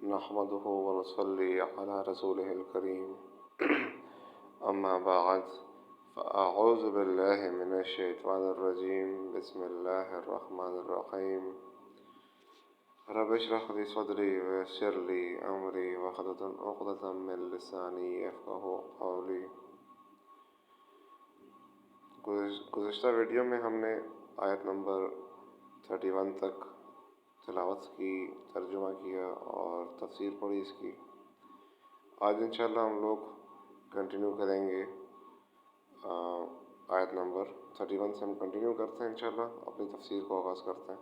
نحمده ونصلي على رسوله الكريم أما بعد فأعوذ بالله من الشيطان الرجيم بسم الله الرحمن الرحيم رب اشرح لي صدري ويسر لي أمري واحلل عقدة من لساني يفقهوا قولي۔ گزشتہ ویڈیو میں ہم نے آیت نمبر 31 تک تلاوت کی، ترجمہ کیا اور تفسیر پڑھی اس کی۔ آج انشاءاللہ ہم لوگ کنٹینیو کریں گے، آیت نمبر 31 سے ہم کنٹینیو کرتے ہیں انشاءاللہ، اپنی تفسیر کو آغاز کرتے ہیں۔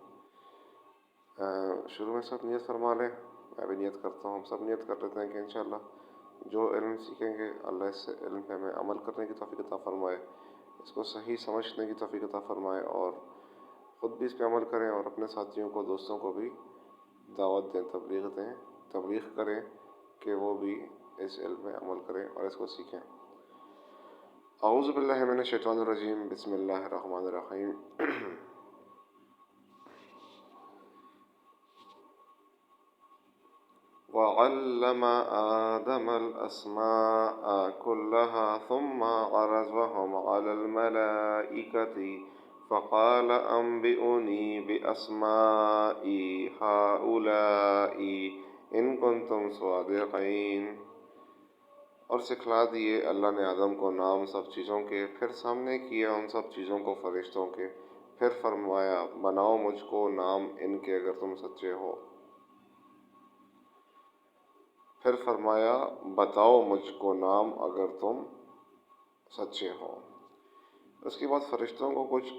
شروع میں سب نیت فرما لیں، میں بھی نیت کرتا ہوں، ہم سب نیت کر لیتے ہیں کہ انشاءاللہ جو علم سیکھیں گے اللہ اس سے علم پہ ہمیں عمل کرنے کی توفیق عطا فرمائے، اس کو صحیح سمجھنے کی توفیق عطا فرمائے اور خود بھی اس پہ عمل کریں اور اپنے ساتھیوں کو، دوستوں کو بھی دعوت دیں، تبلیغ کریں کہ وہ بھی اس علم میں عمل کریں اور اس کو سیکھیں۔ اعوذ باللہ من الشیطان الرجیم بسم اللہ الرحمن الرحیم۔ وَعَلَّمَ آدَمَ الْأَسْمَاءَ كُلَّهَا ثُمَّ عَرَضَهُمْ عَلَى الْمَلَائِكَةِ فَقَالَ أَنبِئُونِي بِأَسْمَاءِ هَؤُلَاءِ إِن كُنتُمْ صَادِقِينَ۔ اور سکھلا دیے اللہ نے آدم کو نام سب چیزوں کے، پھر سامنے کیا ان سب چیزوں کو فرشتوں کے، پھر فرمایا بناؤ مجھ کو نام ان کے اگر تم سچے ہو، پھر فرمایا بتاؤ مجھ کو نام اگر تم سچے ہو۔ اس کے بعد فرشتوں کو کچھ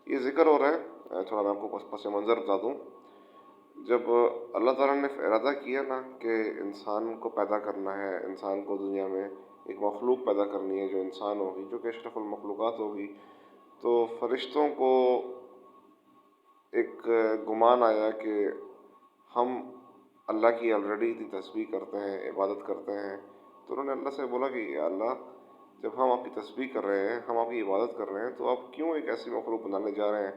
یہ ذکر ہو رہا ہے، تھوڑا میں آپ کو پس منظر بتا دوں۔ جب اللہ تعالیٰ نے ارادہ کیا نا کہ انسان کو پیدا کرنا ہے، انسان کو دنیا میں ایک مخلوق پیدا کرنی ہے جو انسان ہوگی، جو کہ اشرف المخلوقات ہوگی، تو فرشتوں کو ایک گمان آیا کہ ہم اللہ کی آلریڈی اتنی تسبیح کرتے ہیں، عبادت کرتے ہیں، تو انہوں نے اللہ سے بولا کہ یا اللہ جب ہم آپ کی تسبیح کر رہے ہیں، ہم آپ کی عبادت کر رہے ہیں، تو آپ کیوں ایک ایسی مخلوق بنانے جا رہے ہیں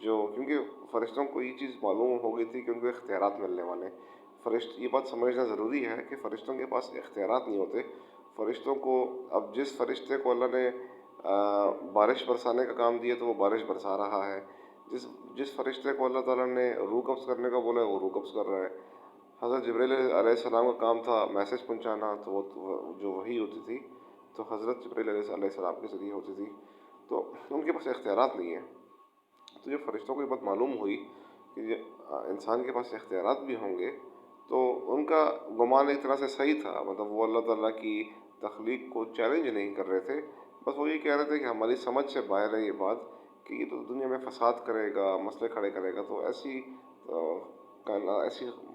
جو، کیونکہ فرشتوں کو یہ چیز معلوم ہو گئی تھی کہ ان کو اختیارات ملنے والے ہیں۔ یہ بات سمجھنا ضروری ہے کہ فرشتوں کے پاس اختیارات نہیں ہوتے۔ فرشتوں کو اب جس فرشتے کو اللہ نے بارش برسانے کا کام دیا تو وہ بارش برسا رہا ہے، جس فرشتے کو اللہ تعالیٰ نے روح قبض کرنے کا بولا ہے وہ روح قبض کر رہا ہے۔ حضرت جبرائیل علیہ السلام کا کام تھا میسج پہنچانا، تو وہ جو وحی ہوتی تھی تو حضرت جبرائیل علیہ السلام کے ذریعے ہوتی تھی، تو ان کے پاس اختیارات نہیں ہیں۔ تو جب فرشتوں کو یہ بات معلوم ہوئی کہ انسان کے پاس اختیارات بھی ہوں گے، تو ان کا گمان ایک طرح سے صحیح تھا، مطلب وہ اللہ تعالیٰ کی تخلیق کو چیلنج نہیں کر رہے تھے، بس وہ یہ کہہ رہے تھے کہ ہماری سمجھ سے باہر ہے یہ بات کہ یہ تو دنیا میں فساد کرے گا، مسئلے کھڑے کرے گا، تو ایسی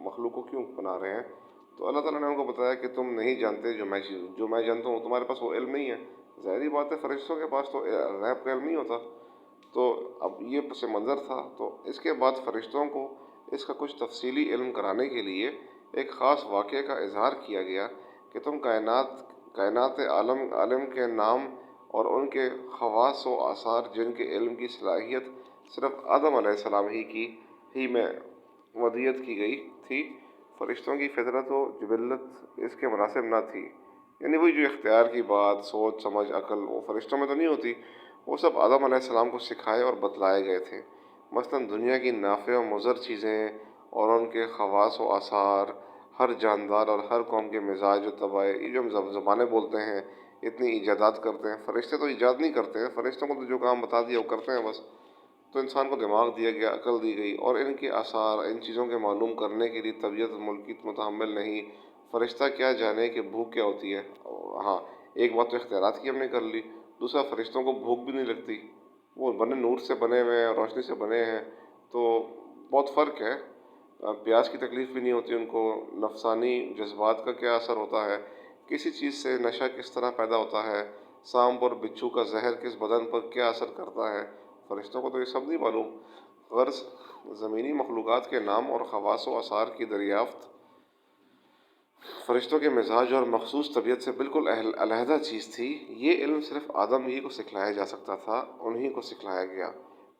مخلوق کو کیوں بنا رہے ہیں۔ تو اللہ تعالیٰ نے ان کو بتایا کہ تم نہیں جانتے جو میں جانتا ہوں، تمہارے پاس وہ علم نہیں ہے۔ ظاہری بات ہے فرشتوں کے پاس تو غیب کا علم نہیں ہوتا۔ تو اب یہ پس منظر تھا، تو اس کے بعد فرشتوں کو اس کا کچھ تفصیلی علم کرانے کے لیے ایک خاص واقعے کا اظہار کیا گیا کہ تم کائنات عالم کے نام اور ان کے خواص و آثار جن کے علم کی صلاحیت صرف آدم علیہ السلام ہی میں ودیت کی گئی تھی، فرشتوں کی فطرت و جبلت اس کے مناسب نہ تھی، یعنی وہی جو اختیار کی بات، سوچ سمجھ عقل وہ فرشتوں میں تو نہیں ہوتی، وہ سب آدم علیہ السلام کو سکھائے اور بتلائے گئے تھے۔ مثلاً دنیا کی نافع و مضر چیزیں اور ان کے خواص و آثار، ہر جاندار اور ہر قوم کے مزاج و طبع، یہ جو ہم زبانیں بولتے ہیں، اتنی ایجادات کرتے ہیں، فرشتے تو ایجاد نہیں کرتے ہیں، فرشتوں کو تو جو کام بتا دیا وہ کرتے ہیں بس۔ تو انسان کو دماغ دیا گیا، عقل دی گئی، اور ان کے آثار، ان چیزوں کے معلوم کرنے کے لیے طبیعت ملکیت متحمل نہیں۔ فرشتہ کیا جانے کہ بھوک کیا ہوتی ہے۔ ہاں ایک بات تو اختیارات کی ہم نے کر لی، دوسرا فرشتوں کو بھوک بھی نہیں لگتی، وہ بنے نور سے بنے ہوئے ہیں، روشنی سے بنے ہیں، تو بہت فرق ہے۔ پیاس کی تکلیف بھی نہیں ہوتی ان کو، نفسانی جذبات کا کیا اثر ہوتا ہے، کسی چیز سے نشہ کس طرح پیدا ہوتا ہے، سانپ اور بچھو کا زہر کس بدن پر کیا اثر کرتا ہے، فرشتوں کو تو یہ سب نہیں معلوم۔ غرض زمینی مخلوقات کے نام اور خواص و آثار کی دریافت فرشتوں کے مزاج اور مخصوص طبیعت سے بالکل علیحدہ چیز تھی۔ یہ علم صرف آدم ہی کو سکھلایا جا سکتا تھا، انہی کو سکھلایا گیا۔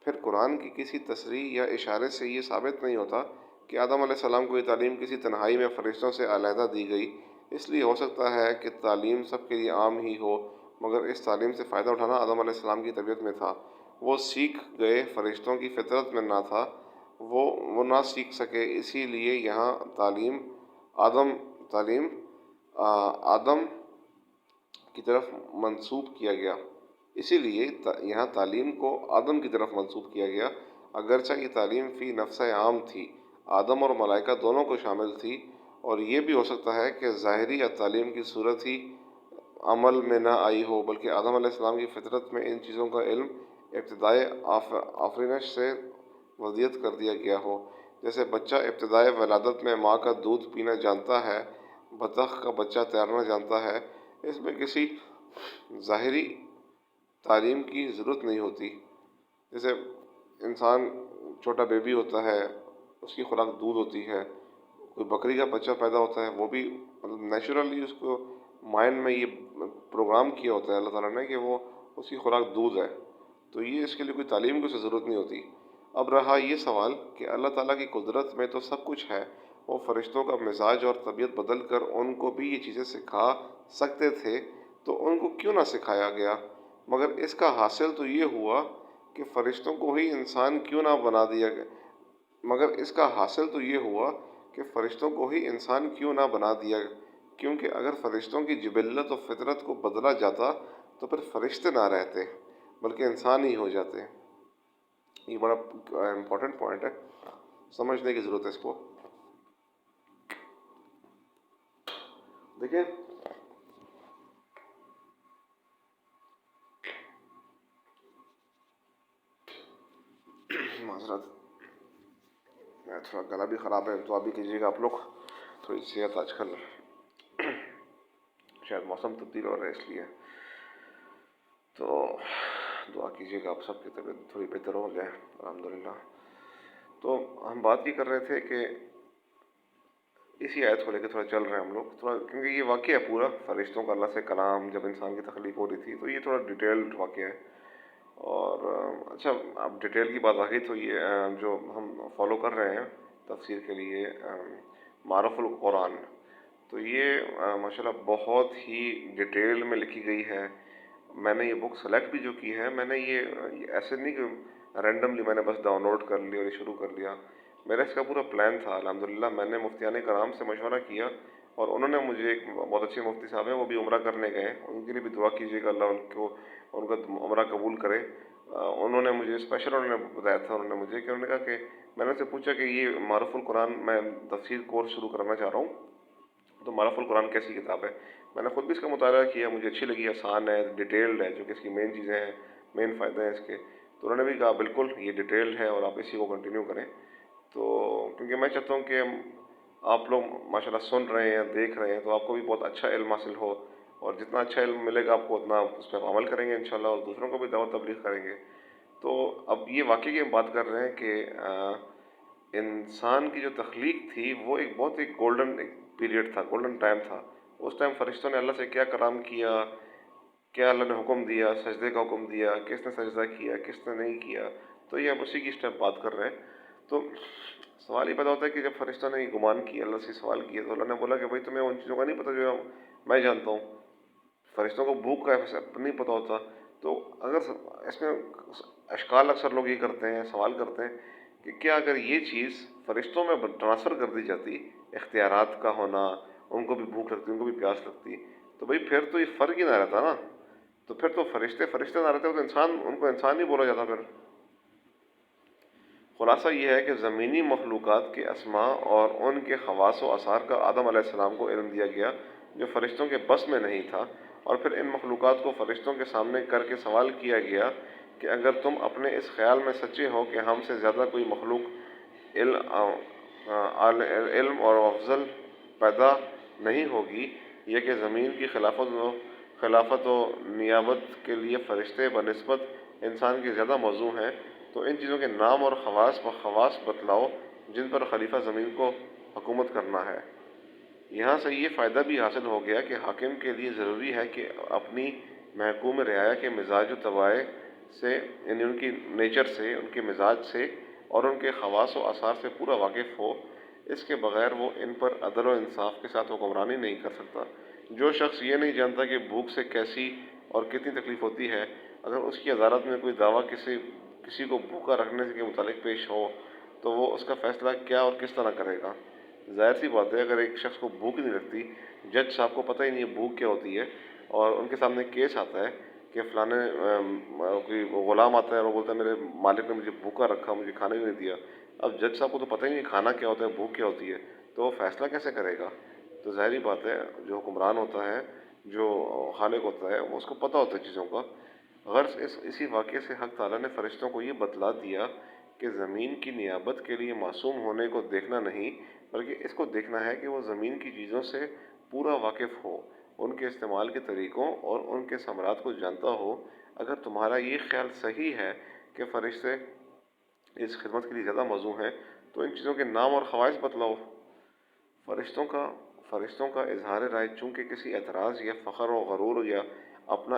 پھر قرآن کی کسی تصریح یا اشارے سے یہ ثابت نہیں ہوتا کہ آدم علیہ السلام کو یہ تعلیم کسی تنہائی میں فرشتوں سے علیحدہ دی گئی، اس لیے ہو سکتا ہے کہ تعلیم سب کے لیے عام ہی ہو، مگر اس تعلیم سے فائدہ اٹھانا آدم علیہ السلام کی طبیعت میں تھا۔ وہ سیکھ گئے، فرشتوں کی فطرت میں نہ تھا، وہ نہ سیکھ سکے، اسی لیے یہاں تعلیم آدم کی طرف منسوب کیا گیا، اسی لیے یہاں تعلیم کو آدم کی طرف منسوب کیا گیا، اگرچہ یہ تعلیم فی نفس عام تھی، آدم اور ملائکہ دونوں کو شامل تھی، اور یہ بھی ہو سکتا ہے کہ ظاہری یا تعلیم کی صورت ہی عمل میں نہ آئی ہو، بلکہ آدم علیہ السلام کی فطرت میں ان چیزوں کا علم ابتدائے آفرینش سے ودیت کر دیا گیا ہو۔ جیسے بچہ ابتدائے ولادت میں ماں کا دودھ پینا جانتا ہے، بطخ کا بچہ تیرنا جانتا ہے، اس میں کسی ظاہری تعلیم کی ضرورت نہیں ہوتی۔ جیسے انسان چھوٹا بیبی ہوتا ہے، اس کی خوراک دودھ ہوتی ہے، کوئی بکری کا بچہ پیدا ہوتا ہے، وہ بھی مطلب نیچرلی اس کو مائنڈ میں یہ پروگرام کیا ہوتا ہے اللہ تعالیٰ نے کہ وہ اس کی خوراک دودھ ہے، تو یہ اس کے لیے کوئی تعلیم کی اسے ضرورت نہیں ہوتی۔ اب رہا یہ سوال کہ اللہ تعالیٰ کی قدرت میں تو سب کچھ ہے، وہ فرشتوں کا مزاج اور طبیعت بدل کر ان کو بھی یہ چیزیں سکھا سکتے تھے، تو ان کو کیوں نہ سکھایا گیا؟ مگر اس کا حاصل تو یہ ہوا کہ فرشتوں کو ہی انسان کیوں نہ بنا دیا گیا مگر اس کا حاصل تو یہ ہوا کہ فرشتوں کو ہی انسان کیوں نہ بنا دیا، کیونکہ اگر فرشتوں کی جبلت و فطرت کو بدلا جاتا تو پھر فرشتے نہ رہتے بلکہ انسان ہی ہو جاتے۔ یہ بڑا امپورٹنٹ پوائنٹ ہے، سمجھنے کی ضرورت ہے اس کو۔ دیکھیں معذرت، تھوڑا گلا بھی خراب ہے، دعا بھی کیجیے گا آپ لوگ، تھوڑی صحت آج کل شاید موسم تبدیل ہو رہا ہے اس لیے، تو دعا کیجیے گا آپ سب کی طبیعت تھوڑی بہتر ہو جائے الحمدللہ۔ تو ہم بات یہ کر رہے تھے کہ اسی آیت کو لے کے تھوڑا چل رہے ہیں ہم لوگ تھوڑا، کیونکہ یہ واقعہ ہے پورا فرشتوں کا اللہ سے کلام جب انسان کی تخلیق ہو رہی تھی، تو یہ تھوڑا ڈیٹیلڈ واقعہ ہے۔ اور اچھا، اب ڈیٹیل کی بات آ گئی تو یہ جو ہم فالو کر رہے ہیں تفسیر کے لیے معرف القرآن، تو یہ ماشاءاللہ بہت ہی ڈیٹیل میں لکھی گئی ہے۔ میں نے یہ بک سلیکٹ بھی جو کی ہے، میں نے یہ ایسے نہیں کہ رینڈملی میں نے بس ڈاؤن لوڈ کر لیا اور یہ شروع کر لیا، میرا اس کا پورا پلان تھا الحمدللہ۔ میں نے مفتیان کرام سے مشورہ کیا، اور انہوں نے مجھے، ایک بہت اچھے مفتی صاحب ہیں، وہ بھی عمرہ کرنے گئے ہیں، ان کے لیے بھی دعا کیجیے گا اللہ ان کا عمرہ قبول کرے۔ انہوں نے مجھے اسپیشل بتایا تھا، انہوں نے مجھے کہ انہوں نے کہا کہ میں نے ان سے پوچھا کہ یہ معرف القرآن میں تفسیر کورس شروع کرنا چاہ رہا ہوں، تو معرف القرآن کیسی کتاب ہے؟ میں نے خود بھی اس کا مطالعہ کیا، مجھے اچھی لگی، آسان ہے، ڈیٹیلڈ ہے، جو کہ اس کی مین چیزیں ہیں، مین فائدے ہیں اس کے، تو انہوں نے بھی کہا بالکل یہ ڈیٹیلڈ ہے اور آپ اسی کو کنٹینیو کریں۔ تو کیونکہ میں چاہتا ہوں کہ آپ لوگ ماشاءاللہ سن رہے ہیں، دیکھ رہے ہیں، تو آپ کو بھی بہت اچھا علم حاصل ہو، اور جتنا اچھا علم ملے گا آپ کو اتنا اس پہ عمل کریں گے انشاءاللہ، اور دوسروں کو بھی دعوت تبلیغ کریں گے۔ تو اب یہ واقعی کی ہم بات کر رہے ہیں کہ انسان کی جو تخلیق تھی وہ ایک بہت ایک گولڈن پیریڈ تھا، گولڈن ٹائم تھا۔ اس ٹائم فرشتوں نے اللہ سے کیا کلام کیا، کیا اللہ نے حکم دیا، سجدے کا حکم دیا، کس نے سجدہ کیا، کس نے نہیں کیا، تو یہ ہم اسی کی اسٹیپ بات کر رہے ہیں۔ تو سوال یہ پیدا ہوتا ہے کہ جب فرشتوں نے یہ گمان کیا، اللہ سے سوال کیا، تو اللہ نے بولا کہ بھائی تمہیں ان چیزوں کا نہیں پتہ جو میں جانتا ہوں۔ فرشتوں کو بھوک کا نہیں پتہ ہوتا، تو اگر اس میں اشکال اکثر لوگ یہ کرتے ہیں، سوال کرتے ہیں کہ کیا اگر یہ چیز فرشتوں میں ٹرانسفر کر دی جاتی، اختیارات کا ہونا، ان کو بھی بھوک لگتی، ان کو بھی پیاس لگتی، تو بھائی پھر تو یہ فرق ہی نہ رہتا نا، تو پھر تو فرشتے نہ رہتے، تو انسان، ان کو انسان ہی بولا جاتا پھر۔ خلاصہ یہ ہے کہ زمینی مخلوقات کے اسماء اور ان کے خواص و آثار کا آدم علیہ السلام کو علم دیا گیا، جو فرشتوں کے بس میں نہیں تھا، اور پھر ان مخلوقات کو فرشتوں کے سامنے کر کے سوال کیا گیا کہ اگر تم اپنے اس خیال میں سچے ہو کہ ہم سے زیادہ کوئی مخلوق علم اور افضل پیدا نہیں ہوگی، یہ کہ زمین کی خلافت و نیابت کے لیے فرشتے بنسبت انسان کے زیادہ موزوں ہیں، تو ان چیزوں کے نام اور خواص بتلاؤ جن پر خلیفہ زمین کو حکومت کرنا ہے۔ یہاں سے یہ فائدہ بھی حاصل ہو گیا کہ حاکم کے لیے ضروری ہے کہ اپنی محکوم رعایا کے مزاج و طبائع سے، یعنی ان کی نیچر سے، ان کے مزاج سے اور ان کے خواص و آثار سے پورا واقف ہو، اس کے بغیر وہ ان پر عدل و انصاف کے ساتھ حکمرانی نہیں کر سکتا۔ جو شخص یہ نہیں جانتا کہ بھوک سے کیسی اور کتنی تکلیف ہوتی ہے، اگر اس کی عدالت میں کوئی دعویٰ کسی کو بھوکا رکھنے کے متعلق پیش ہو تو وہ اس کا فیصلہ کیا اور کس طرح کرے گا؟ ظاہر سی بات ہے، اگر ایک شخص کو بھوک نہیں لگتی، جج صاحب کو پتہ ہی نہیں ہے بھوک کیا ہوتی ہے، اور ان کے سامنے کیس آتا ہے کہ فلانے کوئی غلام آتا ہے اور وہ بولتا ہے میرے مالک نے مجھے بھوکا رکھا، مجھے کھانا ہی نہیں دیا۔ اب جج صاحب کو تو پتہ ہی نہیں کھانا کیا ہوتا ہے، بھوک کیا ہوتی ہے، تو وہ فیصلہ کیسے کرے گا؟ تو ظاہری بات ہے، جو حکمران ہوتا ہے، جو خالق ہوتا ہے، وہ اس کو پتہ ہوتا ہے چیزوں کا۔ غرض اسی واقعے سے حق تعالیٰ نے فرشتوں کو یہ بتلا دیا کہ زمین کی نیابت کے لیے معصوم ہونے کو دیکھنا نہیں، بلکہ اس کو دیکھنا ہے کہ وہ زمین کی چیزوں سے پورا واقف ہو، ان کے استعمال کے طریقوں اور ان کے ثمرات کو جانتا ہو۔ اگر تمہارا یہ خیال صحیح ہے کہ فرشتے اس خدمت کے لیے زیادہ موزوں ہیں، تو ان چیزوں کے نام اور خواص بتلاؤ۔ فرشتوں کا فرشتوں کا اظہار رائے چونکہ کسی اعتراض یا فخر و غرور یا اپنا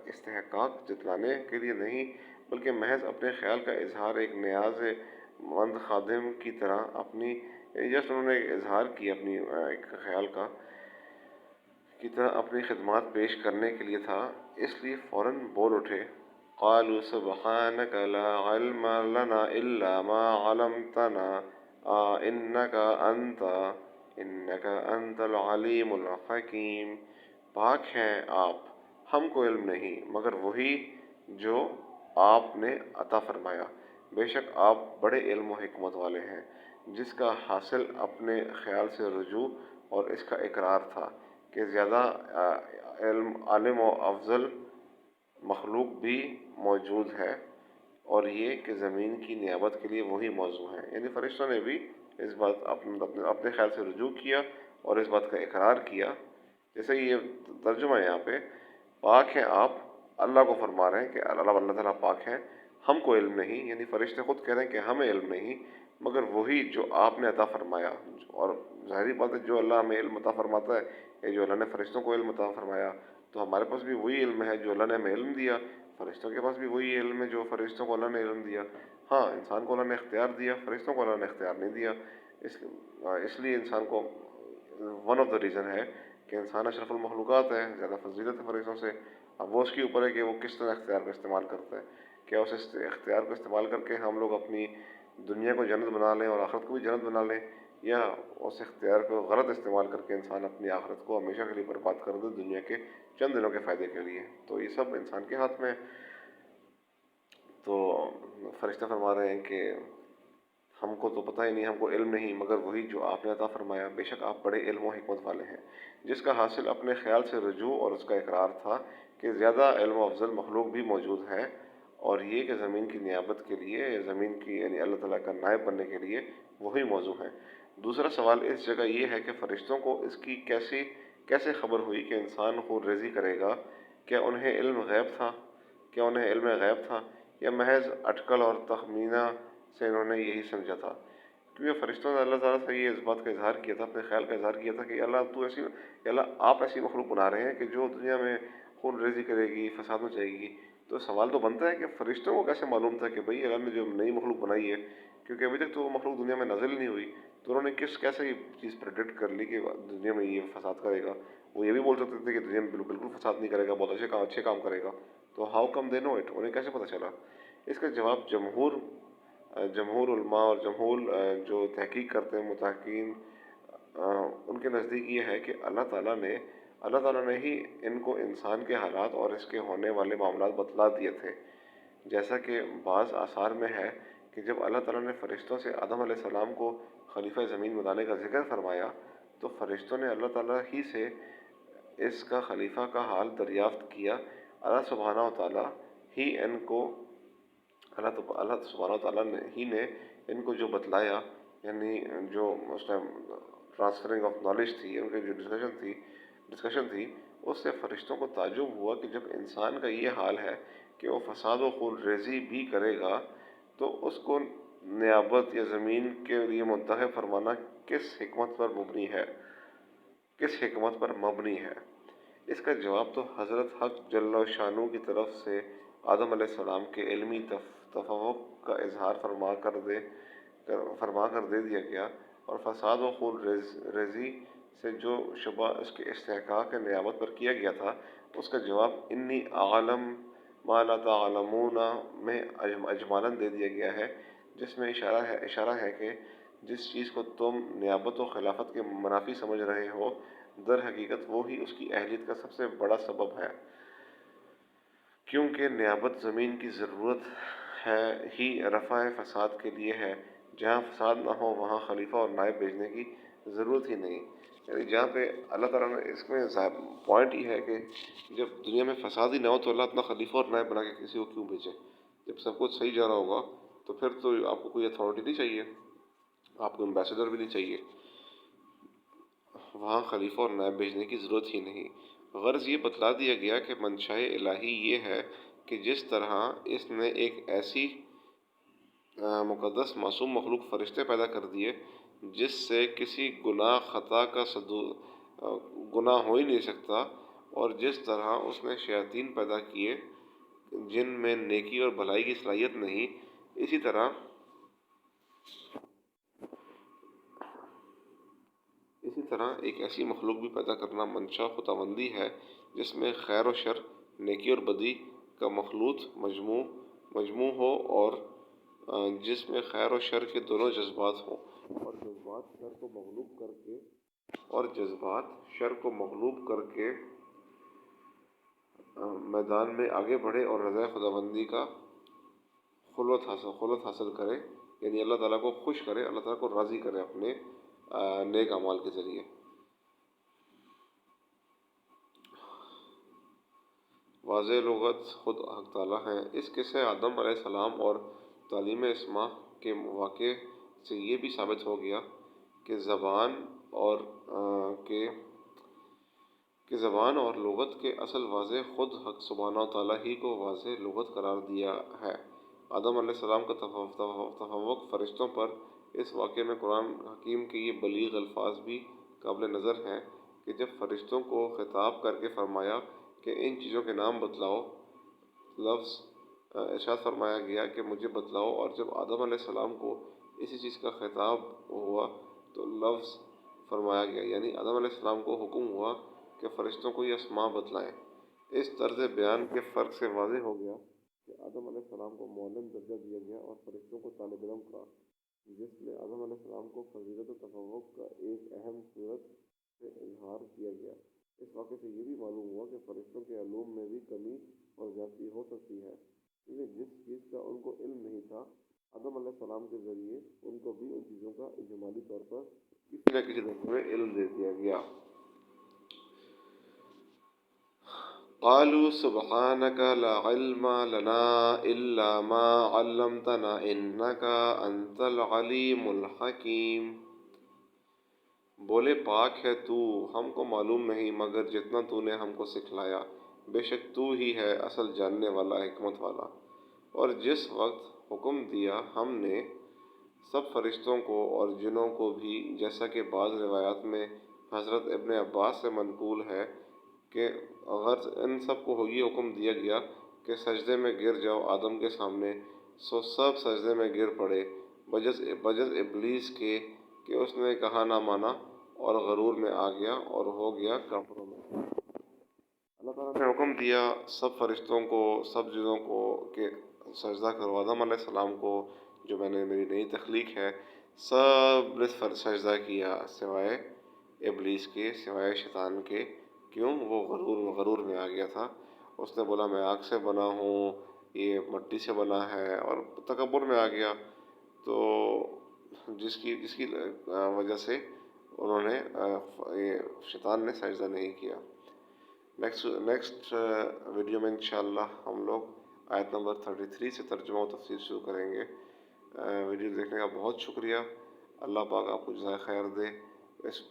استحقاق جتلانے کے لیے نہیں، بلکہ محض اپنے خیال کا اظہار ایک نیاز مند خادم کی طرح اپنی جسٹ انہوں نے اظہار کیا اپنی ایک خیال کی طرح اپنی خدمات پیش کرنے کے لیے تھا، اس لیے فوراً بول اٹھے، قالوا سبحانك لا علم لنا الا ما علمتنا انك انت العلیم الحکیم۔ پاک ہیں آپ، ہم کو علم نہیں مگر وہی جو آپ نے عطا فرمایا، بے شک آپ بڑے علم و حکمت والے ہیں۔ جس کا حاصل اپنے خیال سے رجوع اور اس کا اقرار تھا کہ زیادہ عالم و افضل مخلوق بھی موجود ہے، اور یہ کہ زمین کی نیابت کے لیے وہی موزوں ہیں، یعنی فرشتوں نے بھی اس بات اپنے خیال سے رجوع کیا اور اس بات کا اقرار کیا۔ جیسے یہ ترجمہ ہے یہاں پہ، پاک ہیں آپ، اللہ کو فرما رہے ہیں کہ اللہ تعالیٰ پاک ہیں، ہم کو علم نہیں، یعنی فرشتے خود کہہ رہے ہیں کہ ہمیں علم نہیں مگر وہی جو آپ نے عطا فرمایا۔ اور ظاہری بات ہے، جو اللہ ہمیں علم عطا فرماتا ہے یا جو اللہ نے فرشتوں کو علم عطا فرمایا، تو ہمارے پاس بھی وہی علم ہے جو اللہ نے ہمیں علم دیا، فرشتوں کے پاس بھی وہی علم ہے جو فرشتوں کو اللہ نے علم دیا۔ ہاں، انسان کو اللہ نے اختیار دیا، فرشتوں کو اللہ نے اختیار نہیں دیا۔ اس لیے انسان کو ون آف دا ریزن ہے کہ انسان اشرف المخلوقات ہے، زیادہ فضیلت ہے فرشتوں سے۔ اب وہ اس کے اوپر ہے کہ وہ کس طرح اختیار کا استعمال کرتا ہے، کیا اس اختیار کو استعمال کر کے ہم لوگ اپنی دنیا کو جنت بنا لیں اور آخرت کو بھی جنت بنا لیں، یا اس اختیار کو غلط استعمال کر کے انسان اپنی آخرت کو ہمیشہ کے لیے برباد کر دے دنیا کے چند دنوں کے فائدے کے لیے۔ تو یہ سب انسان کے ہاتھ میں ہے۔ تو فرشتے فرما رہے ہیں کہ ہم کو تو پتہ ہی نہیں، ہم کو علم نہیں مگر وہی جو آپ نے عطا فرمایا، بے شک آپ بڑے علم و حکمت والے ہیں۔ جس کا حاصل اپنے خیال سے رجوع اور اس کا اقرار تھا کہ زیادہ علم و افضل مخلوق بھی موجود ہے، اور یہ کہ زمین کی نیابت کے لیے یا زمین کی یعنی اللہ تعالیٰ کا نائب بننے کے لیے وہی موضوع ہے۔ دوسرا سوال اس جگہ یہ ہے کہ فرشتوں کو اس کی کیسے خبر ہوئی کہ انسان خون ریزی کرے گا؟ کیا انہیں علم غیب تھا؟ یا محض اٹکل اور تخمینہ سے انہوں نے یہی سمجھا تھا؟ کیونکہ فرشتوں نے اللہ تعالیٰ سے یہ اس بات کا اظہار کیا تھا، اپنے خیال کا اظہار کیا تھا کہ اللہ آپ ایسی مخلوق بنا رہے ہیں کہ جو دنیا میں خون ریزی کرے گی، فساد مچائے گی۔ تو سوال تو بنتا ہے کہ فرشتوں کو کیسے معلوم تھا کہ بھئی اللہ نے جو نئی مخلوق بنائی ہے، کیونکہ ابھی تک تو وہ مخلوق دنیا میں نازل نہیں ہوئی، تو انہوں نے کیسے یہ چیز پریڈکٹ کر لی کہ دنیا میں یہ فساد کرے گا؟ وہ یہ بھی بول سکتے تھے کہ دنیا میں بالکل فساد نہیں کرے گا، بہت اچھے کام کرے گا۔ تو how come they know it, انہیں کیسے پتہ چلا؟ اس کا جواب جمہور علماء اور جمہور جو تحقیق کرتے ہیں محققین، ان کے نزدیک یہ ہے کہ اللہ تعالیٰ نے ہی ان کو انسان کے حالات اور اس کے ہونے والے معاملات بتلا دیے تھے۔ جیسا کہ بعض آثار میں ہے کہ جب اللہ تعالیٰ نے فرشتوں سے آدم علیہ السلام کو خلیفہ زمین بنانے کا ذکر فرمایا تو فرشتوں نے اللہ تعالیٰ ہی سے اس کا خلیفہ کا حال دریافت کیا۔ اللہ سبحانہ و تعالیٰ ہی ان کو اللہ سبحانہ و تعالیٰ نے ان کو جو بتلایا، یعنی جو اس ٹائم ٹرانسفرنگ آف نالج تھی، ان کی جو ڈسکشن تھی، اس سے فرشتوں کو تعجب ہوا کہ جب انسان کا یہ حال ہے کہ وہ فساد و خون ریزی بھی کرے گا تو اس کو نیابت یا زمین کے لیے منتخب فرمانا کس حکمت پر مبنی ہے؟ اس کا جواب تو حضرت حق جل شانہ کی طرف سے آدم علیہ السلام کے علمی تفوق کا اظہار فرما کر دے دیا گیا۔ اور فساد و خون ریزی سے جو شبہ اس کے استحقاق نیابت پر کیا گیا تھا، اس کا جواب انی اعلم ما لا تعلمون میں اجمالاً دے دیا گیا ہے، جس میں اشارہ ہے کہ جس چیز کو تم نیابت و خلافت کے منافی سمجھ رہے ہو، در حقیقت وہی اس کی اہلیت کا سب سے بڑا سبب ہے، کیونکہ نیابت زمین کی ضرورت ہے ہی رفع فساد کے لیے ہے۔ جہاں فساد نہ ہو وہاں خلیفہ اور نائب بھیجنے کی ضرورت ہی نہیں۔ یعنی جہاں پہ اللہ تعالیٰ نے اس میں پوائنٹ یہ ہے کہ جب دنیا میں فساد ہی نہ ہو تو اللہ اپنا خلیفہ اور نائب بنا کے کسی کو کیوں بھیجے؟ جب سب کچھ صحیح جا رہا ہوگا تو پھر تو آپ کو کوئی اتھارٹی نہیں چاہیے، آپ کو امبیسڈر بھی نہیں چاہیے، وہاں خلیفہ اور نائب بھیجنے کی ضرورت ہی نہیں۔ غرض یہ بتلا دیا گیا کہ منشاء الہی یہ ہے کہ جس طرح اس نے ایک ایسی مقدس معصوم مخلوق فرشتے پیدا کر دیے جس سے کسی گناہ خطا کا گناہ ہو ہی نہیں سکتا، اور جس طرح اس نے شیاطین پیدا کیے جن میں نیکی اور بھلائی کی صلاحیت نہیں، اسی طرح ایک ایسی مخلوق بھی پیدا کرنا منشا خداوندی ہے جس میں خیر و شر، نیکی اور بدی کا مخلوط مجموع ہو، اور جس میں خیر و شر کے دونوں جذبات ہوں، اور جذبات شر کو مغلوب کر کے میدان میں آگے بڑھے اور رضا خداوندی کا خلوت حاصل کرے، یعنی اللہ تعالیٰ کو خوش کرے، اللہ تعالیٰ کو راضی کرے اپنے نیک اعمال کے ذریعے۔ واضح لغت خود حق تعالیٰ ہیں۔ اس قصے آدم علیہ السلام اور تعلیم اسماء کے واقعے سے یہ بھی ثابت ہو گیا کہ زبان اور لغت کے اصل واضح خود حق سبحانہ و تعالیٰ ہی کو واضح لغت قرار دیا ہے۔ آدم علیہ السلام کا تفوق فرشتوں پر اس واقعے میں قرآن حکیم کے یہ بلیغ الفاظ بھی قابل نظر ہیں کہ جب فرشتوں کو خطاب کر کے فرمایا کہ ان چیزوں کے نام بتلاؤ، لفظ ارشاد فرمایا گیا کہ مجھے بتلاؤ، اور جب آدم علیہ السلام کو اسی چیز کا خطاب ہوا تو لفظ فرمایا گیا، یعنی آدم علیہ السلام کو حکم ہوا کہ فرشتوں کو یہ اسماء بتلائیں۔ اس طرز بیان کے فرق سے واضح ہو گیا کہ آدم علیہ السلام کو معلم درجہ دیا گیا اور فرشتوں کو طالب علم کا، جس میں آدم علیہ السلام کو فضیلت و تفوق کا ایک اہم صورت سے اظہار کیا گیا۔ اس واقعے سے یہ بھی معلوم ہوا کہ فرشتوں کے علوم میں بھی کمی اور زیادتی ہو سکتی ہے، کیونکہ جس چیز کا ان کو علم نہیں تھا، آدم علیہ السلام کے ذریعے ان کو بھی ان چیزوں کا اجمالی طور پر کسی نہ کسی درجے میں علم دے دیا گیا۔ قالوا سبحانك لا علم لنا الا ما علمتنا انك انت العلیم الحکیم۔ بولے پاک ہے تو، ہم کو معلوم نہیں مگر جتنا تو نے ہم کو سکھلایا، بے شک تو ہی ہے اصل جاننے والا، حکمت والا۔ اور جس وقت حکم دیا ہم نے سب فرشتوں کو اور جنوں کو بھی، جیسا کہ بعض روایات میں حضرت ابن عباس سے منقول ہے کہ اگر ان سب کو یہ حکم دیا گیا کہ سجدے میں گر جاؤ آدم کے سامنے، سو سب سجدے میں گر پڑے بجز ابلیس کے کہ اس نے کہا نہ مانا اور غرور میں آ گیا اور ہو گیا کافروں میں۔ اللہ تعالیٰ نے حکم دیا سب فرشتوں کو، سب جنوں کو کہ سجدہ کرو آدم علیہ السلام کو، جو میری نئی تخلیق ہے۔ سب نے سجدہ کیا سوائے ابلیس کے، سوائے شیطان کے۔ کیوں؟ وہ غرور میں آ گیا تھا، اس نے بولا میں آگ سے بنا ہوں، یہ مٹی سے بنا ہے، اور تکبر میں آ گیا، تو جس کی وجہ سے انہوں نے شیطان نے سجدہ نہیں کیا۔ نیکسٹ ویڈیو میں انشاءاللہ ہم لوگ آیت نمبر 33 سے ترجمہ و تفسیر شروع کریں گے۔ ویڈیو دیکھنے کا بہت شکریہ۔ اللہ پاک آپ کو جزائے خیر دے۔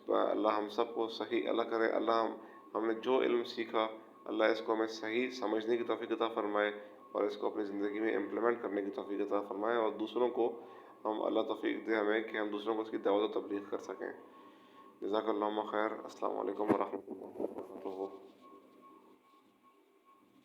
اللہ ہم سب کو صحیح اللہ کرے، اللہ ہم نے جو علم سیکھا، اللہ اس کو ہمیں صحیح سمجھنے کی توفیق عطا فرمائے، اور اس کو اپنی زندگی میں امپلیمنٹ کرنے کی توفیق عطا فرمائے، اور دوسروں کو ہم اللہ توفیق دے ہمیں کہ ہم دوسروں کو اس کی دعوت و تبلیغ کر سکیں۔ جزاک اللہ خیر۔ السلام علیکم ورحمۃ اللہ وبرکاتہ۔